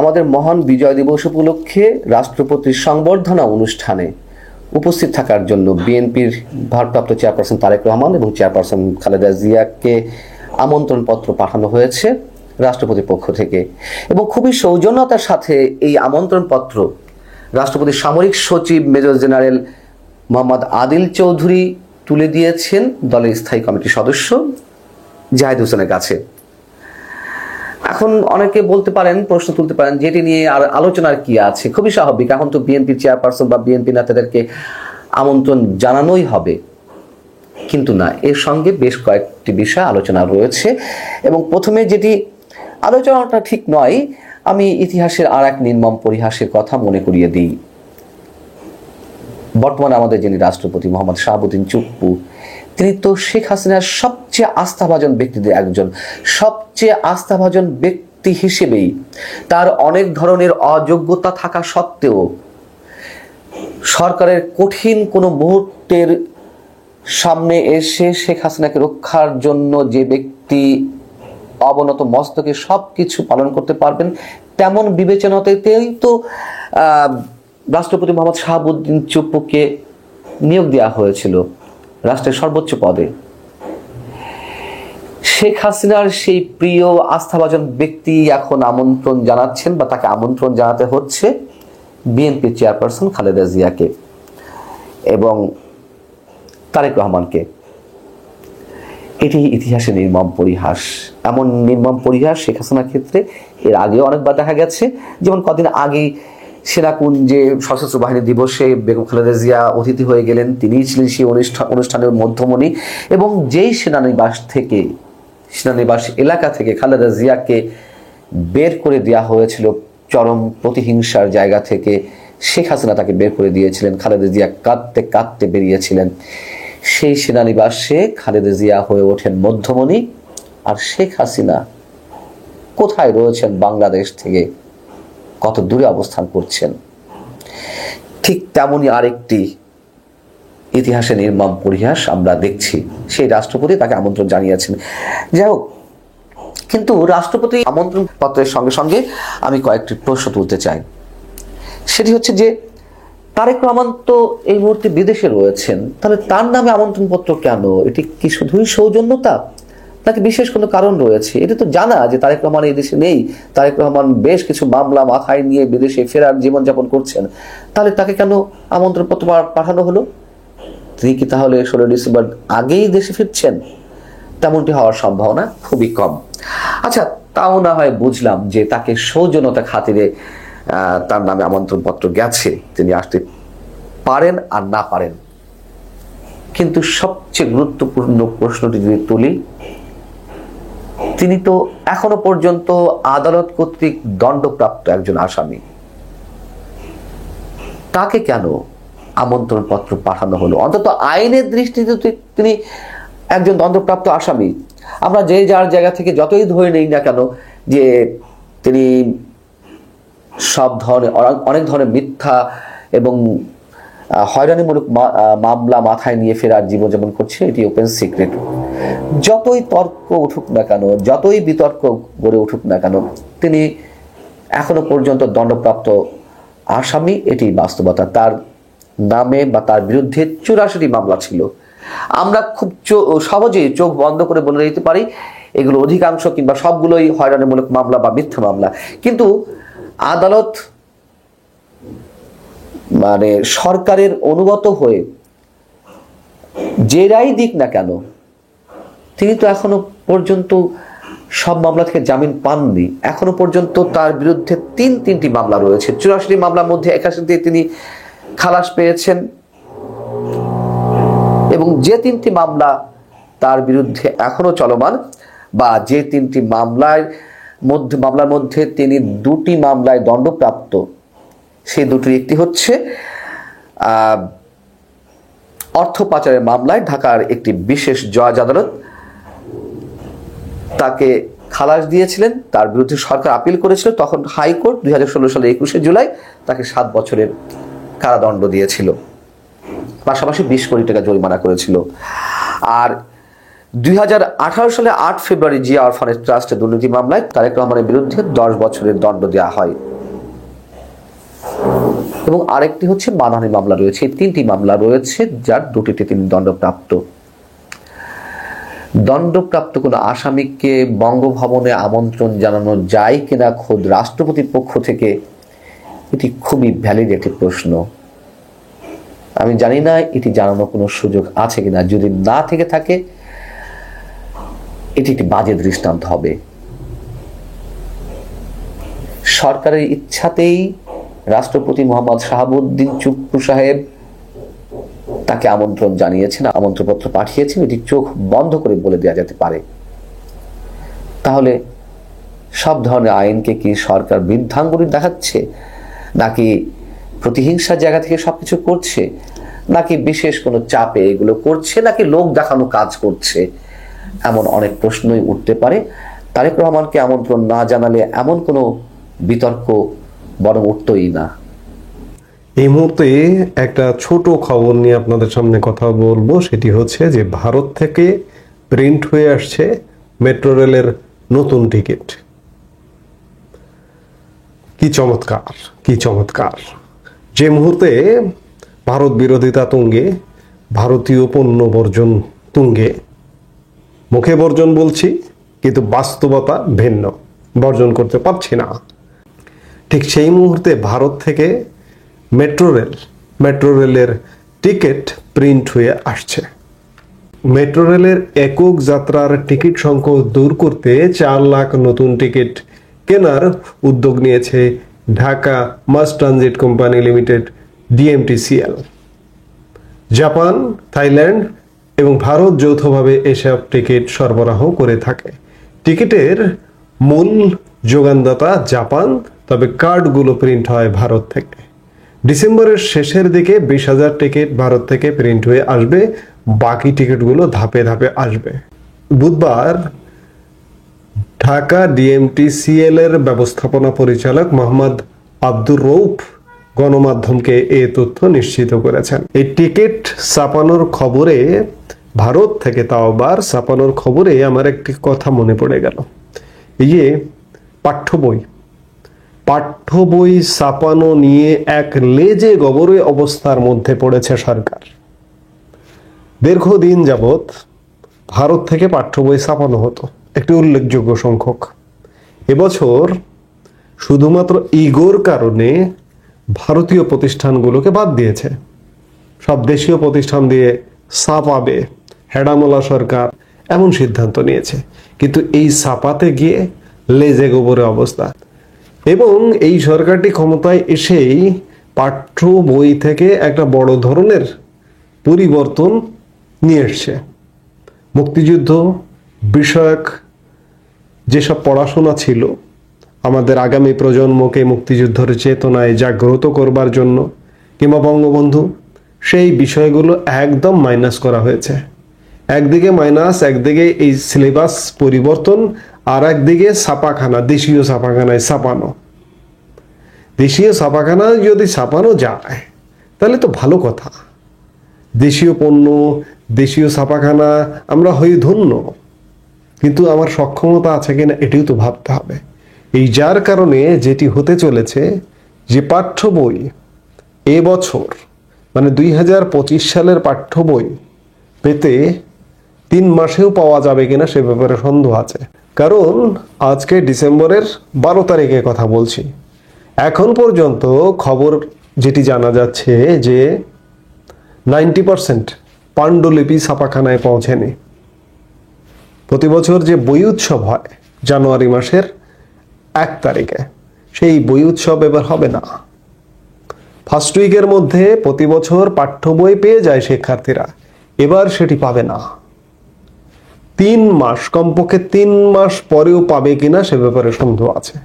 আমাদের মহান বিজয় দিবস উপলক্ষে রাষ্ট্রপতির সংবর্ধনা অনুষ্ঠানে উপস্থিত থাকার জন্য বিএনপির ভারপ্রাপ্ত চেয়ারপারসন তারেক রহমান এবং চেয়ারপারসন খালেদা জিয়াকে আমন্ত্রণপত্র পাঠানো হয়েছে রাষ্ট্রপতির পক্ষ থেকে, এবং খুবই সৌজন্যতার সাথে এই আমন্ত্রণপত্র রাষ্ট্রপতির সামরিক সচিব মেজর জেনারেল মোহাম্মদ আদিল চৌধুরী তুলে দিয়েছেন দলের স্থায়ী কমিটির সদস্য জাহিদ হোসেনের কাছে। এখন অনেকে বলতে পারেন, প্রশ্ন তুলতে পারেন, যেটি নিয়ে আর আলোচনার কি আছে? খুবই স্বাভাবিক, এখন তো বিএনপি চেয়ারপারসন বা বিএনপি নেতাদেরকে আমন্ত্রণ জানানোই হবে। কিন্তু না, এর সঙ্গে বেশ কয়েকটি বিষয় আলোচনা রয়েছে, এবং প্রথমে যেটি আলোচনাটা ঠিক নয়, আমি ইতিহাসের আর এক নির্মম পরিহাসের কথা মনে করিয়ে দিই। বর্তমানে আমাদের যিনি রাষ্ট্রপতি মোহাম্মদ শাহাবুদ্দিন চুপ্পু, তিনি তো শেখ হাসিনার সবচেয়ে আস্থাভাজন ব্যক্তিদের একজন। সবচেয়ে আস্থাভাজন ব্যক্তি হিসেবেই তার অনেক ধরনের অযোগ্যতা থাকা সত্ত্বেও সরকারের কঠিন কোনো মুহূর্তের সামনে এসে শেখ হাসিনাকে রক্ষার জন্য যে ব্যক্তি অবনত মস্তকে সব কিছু পালন করতে পারবেন, তেমন বিবেচনাতেই তো রাষ্ট্রপতি মোহাম্মদ শাহাবুদ্দিন চুপ্পুকে নিয়োগ দেওয়া হয়েছিল রাষ্ট্রের সর্বোচ্চ পদে। শেখ হাসিনার সেই প্রিয় আস্থাভাজন ব্যক্তি এখন আমন্ত্রণ জানাচ্ছেন, বা তাকে আমন্ত্রণ জানাতে হচ্ছে বিএনপি চেয়ারপারসন খালেদা জিয়াকে এবং তারেক রহমানকে। এটি ইতিহাসের নির্মম পরিহাস। এমন নির্মম পরিহাস শেখ হাসিনার ক্ষেত্রে এর আগেও অনেকবার দেখা গেছে। যেমন কদিন আগেই সেনাকুঞ্জে সশস্ত্র বাহিনী দিবসে বেগম খালেদা জিয়া অতিথি হয়ে গেলেন, তিনিই ছিলেন সেই অনুষ্ঠানের মধ্যমণি, এবং যেই সেনানিবাস এলাকা থেকে খালেদা জিয়াকে বের করে দেওয়া হয়েছিল চরম প্রতিহিংসার জায়গা থেকে, শেখ হাসিনা তাকে বের করে দিয়েছিলেন। খালেদা জিয়া কাঁদতে কাঁদতে বেরিয়েছিলেন। সেই সেনানিবাসে খালেদা জিয়া হয়ে ওঠেন মধ্যমণি, আর শেখ হাসিনা কোথায় রয়েছেন? বাংলাদেশ থেকে কত দূরে অবস্থান করছেন। ঠিক তেমনই আরেকটি ইতিহাসে নির্মম পরিহাস আমরা দেখছি। সেই রাষ্ট্রপতি তাকে আমন্ত্রণ জানিয়েছেন। যাই হোক, কিন্তু রাষ্ট্রপতি আমন্ত্রণ পত্রের সঙ্গে সঙ্গে আমি কয়েকটি প্রশ্ন তুলতে চাই। সেটি হচ্ছে যে তারেক রহমান তো এই মুহূর্তে বিদেশে রয়েছেন, তাহলে তার নামে আমন্ত্রণ পত্র কেন? এটি কি শুধুই সৌজন্যতা, নাকি বিশেষ কোনো কারণ রয়েছে? এটি তো জানা যে তারেক রহমান এই দেশে নেই। তারেক রহমান বেশ কিছু মামলা মাথায় নিয়ে বিদেশে ফেরার জীবনযাপন করছেন। তাহলে তাকে কেন আমন্ত্রণ পত্র পাঠানো হলো? তিনি কি তাহলে 16 ডিসেম্বর আগেই দেশে ফিরছেন? তেমনটি হওয়ার সম্ভাবনা খুবই কম। আচ্ছা, তাও না হয় বুঝলাম যে তাকে সৌজন্যতা খাতিরে তার নামে আমন্ত্রণ পত্র গেছে, তিনি আসতে পারেন আর না পারেন। কিন্তু সবচেয়ে গুরুত্বপূর্ণ প্রশ্নটি যদি তুলি, তিনি তো এখনো পর্যন্ত আদালত কর্তৃক দণ্ডপ্রাপ্ত একজন আসামি। তাকে কেন আমন্ত্রণ পত্র পাঠানো হলো? অন্তত আইনের দৃষ্টিতে তিনি একজন দণ্ডপ্রাপ্ত আসামি। আমরা যে যার জায়গা থেকে যতই ধরে নেই না কেন যে তিনি সব ধরনের অনেক ধরনের মিথ্যা এবং হয়রানিমূলক মামলা মাথায় নিয়ে ফেরার জীবনযাপন করছে, এটি ওপেন সিক্রেট। যতই তর্ক উঠুক না কেন, যতই বিতর্ক গড়ে উঠুক না কেন, তিনি এখনো পর্যন্ত দণ্ডপ্রাপ্ত আসামি, এটি বাস্তবতা। তার নামে বা তার বিরুদ্ধে 84টি মামলা ছিল। আমরা খুব সহজেই চোখ বন্ধ করে বলে দিতে পারি এগুলো অধিকাংশ কিংবা সবগুলোই হয়রানিমূলক মামলা বা মিথ্যা মামলা। কিন্তু আদালত মানে সরকারের অনুগত হয়ে যে রায় দিক না কেন, তিনি তো এখনো পর্যন্ত সব মামলা থেকে জামিন পাননি। এখনো পর্যন্ত তার বিরুদ্ধে তিনটি মামলা রয়েছে। 84টি মামলার মধ্যে 81টি তিনি খালাস পেয়েছেন, এবং যে 3টি মামলা তার বিরুদ্ধে এখনো চলমান, বা যে 3টি মামলার মধ্যে তিনি 2টি মামলায় দণ্ডপ্রাপ্ত, সেই দুটির একটি হচ্ছে অর্থ পাচারের মামলায় ঢাকার একটি বিশেষ জজ আদালত তাকে খালাস দিয়েছিলেন। তার বিরুদ্ধে সরকার আপিল করেছিল, তখন হাইকোর্ট 2016 সালের 21শে জুলাই তাকে 7 বছরের কারাদণ্ড দিয়েছিল, পাশাপাশি 20 কোটি টাকা জরিমানা করেছিল। আর 2018 সালে 8 ফেব্রুয়ারি জিয়া অরফানেজ ট্রাস্টের দুর্নীতি মামলায় তারেক রহমানের বিরুদ্ধে 10 বছরের দণ্ড দেওয়া হয় এবং আরেকটি হচ্ছে মানহানি মামলা রয়েছে। এই 3টি মামলা রয়েছে, যার 2টিতে তিনি দণ্ডপ্রাপ্ত। দণ্ডপ্রাপ্ত কোনো আসামিকে বঙ্গভবনে আমন্ত্রণ জানানো যায় কিনা খোদ রাষ্ট্রপতির পক্ষ থেকে, এটি খুবই ভ্যালিড একটি প্রশ্ন। আমি জানি না এটি জানানোর কোনো সুযোগ আছে কিনা। যদি না থেকে থাকে, এটি একটি বাজে দৃষ্টান্ত হবে। সরকারের ইচ্ছাতেই রাষ্ট্রপতি মোহাম্মদ শাহাবুদ্দিন চুপ্পু সাহেব তাকে আমন্ত্রণ জানিয়েছেন, আমন্ত্রণপত্র পাঠিয়েছেন, এটি চোখ বন্ধ করে বলে দেওয়া যেতে পারে। তাহলে সব ধরনের আইনকে কি সরকার বৃদ্ধাঙ্গুলি দেখাচ্ছে, নাকি প্রতিহিংসার জায়গা থেকে সবকিছু করছে, নাকি বিশেষ কোনো চাপে এগুলো করছে, নাকি লোক দেখানো কাজ করছে? এমন অনেক প্রশ্নই উঠতে পারে। তারেক রহমানকে আমন্ত্রণ না জানালে এমন কোনো বিতর্ক বরং উঠতই না। এই মুহূর্তে একটা ছোট খবর নিয়ে আপনাদের সামনে কথা বলবো। সেটি হচ্ছে যে ভারত থেকে প্রিন্ট হয়ে আসছে মেট্রো রেলের নতুন টিকিট। কি চমৎকার, কি চমৎকার! যে মুহূর্তে ভারত বিরোধিতা তুঙ্গে, ভারতীয় পণ্য বর্জন তুঙ্গে, মুখে বর্জন বলছি কিন্তু বাস্তবতা ভিন্ন, বর্জন করতে পারছি না, ঠিক সেই মুহূর্তে ভারত থেকে মেট্রো রেলের টিকিট প্রিন্ট হয়ে আসছে। মেট্রো রেলের একক যাত্রার টিকিট সংকট দূর করতে 4 লাখ নতুন টিকিট কেনার উদ্যোগ নিয়েছে Dhaka mass transit company limited DMTCL। Japan, Thailand এবং ভারত যৌথভাবে এসব টিকিট সরবরাহ করে থাকে। টিকিটের মূল যোগানদাতা জাপান, তবে কার্ডগুলো প্রিন্ট হয় ভারত থেকে। ডিসেম্বরের শেষের দিকে 20,000 টিকিট ভারত থেকে প্রিন্ট হয়ে আসবে, বাকি টিকিটগুলো ধাপে ধাপে আসবে। বুধবার ঢাকা DMTCL এর ব্যবস্থাপনা পরিচালক মোহাম্মদ আব্দুর রৌফ গণমাধ্যমকে এই তথ্য নিশ্চিত করেছেন। এই টিকিট ছাপানোর খবরে, ভারত থেকে তাও আবার ছাপানোর খবরে আমার একটি কথা মনে পড়ে গেল। এই যে পাঠ্য বই ছাপানো নিয়ে এক লেজে গবরে অবস্থার মধ্যে পড়েছে সরকার। দীর্ঘদিন যাবৎ ভারত থেকে পাঠ্য বই ছাপানো হতো একটি উল্লেখযোগ্য সংখ্যক। এবছর শুধুমাত্র ইগোর কারণে ভারতীয় প্রতিষ্ঠানগুলোকে বাদ দিয়েছে, সব দেশীয় প্রতিষ্ঠান দিয়ে ছাপাবে হেডামোলা সরকার এমন সিদ্ধান্ত নিয়েছে। কিন্তু এই ছাপাতে গিয়ে লেজে গোবরে অবস্থা। এবং এই সরকারটি ক্ষমতায় এসেই পাঠ্য বই থেকে একটা বড় ধরনের পরিবর্তন নিয়ে এসছে। মুক্তিযুদ্ধ বিষয়ক যেসব পড়াশোনা ছিল, আমাদের আগামী প্রজন্মকে মুক্তিযুদ্ধের চেতনায় জাগ্রত করবার জন্য, কিংবা বঙ্গবন্ধু, সেই বিষয়গুলো একদম মাইনাস করা হয়েছে। একদিকে মাইনাস, একদিকে এই সিলেবাস পরিবর্তন, আর একদিকে ছাপাখানা, দেশীয় ছাপাখানায় ছাপানো। দেশীয় ছাপাখানা যদি ছাপানো যায় তাহলে তো ভালো কথা। দেশীয় পণ্য, দেশীয় ছাপাখানা, আমরা হই ধন্য। কিন্তু আমার সক্ষমতা আছে কিনা এটিও তো ভাবতে হবে। এই যার কারণে যেটি হতে চলেছে, যে পাঠ্য বই এবছর মানে 2025 সালের পাঠ্য বই পেতে 3 মাসেও পাওয়া যাবে কিনা সে ব্যাপারে সন্দেহ আছে। কারণ আজকে ডিসেম্বরের 12 তারিখে কথা বলছি। এখন পর্যন্ত খবর যেটি জানা যাচ্ছে যে 90% পাণ্ডুলিপি ছাপাখানায় পৌঁছেনি। প্রতি বছর যে বই উৎসব হয় জানুয়ারি মাসের 1 তারিখে, সেই বই উৎসব এবার হবে না। ফার্স্ট উইকের মধ্যে প্রতি বছর পাঠ্য বই পেয়ে যায় শিক্ষার্থীরা, এবার সেটি পাবে না। 3 মাস, কমপক্ষে 3 মাস পরেও পাবে কিনা সে ব্যাপারে সন্দেহ আছে।